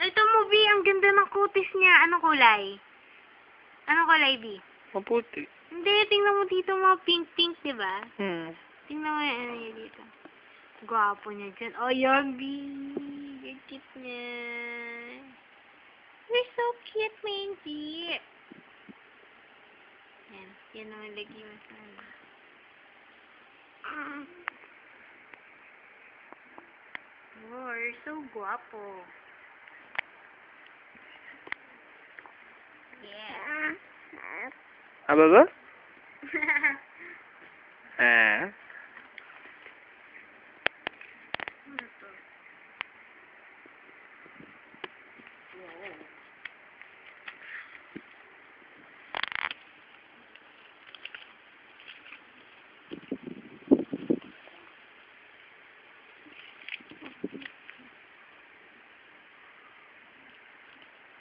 Ito mo, B. Ang ganda ng kutis niya. Anong kulay? Anong kulay, B? Maputi. Hindi, tingnan mo dito mga pink-pink, diba? Tingnan mo yung ano niya dito. Gwapo niya dyan. Oh, yan, B. Yung cute niya. You're so cute, Mandy. Yan. Yan naman lagi mo sa ano. Oh, you're so guwapo. Yeah. Apa ba? Ah.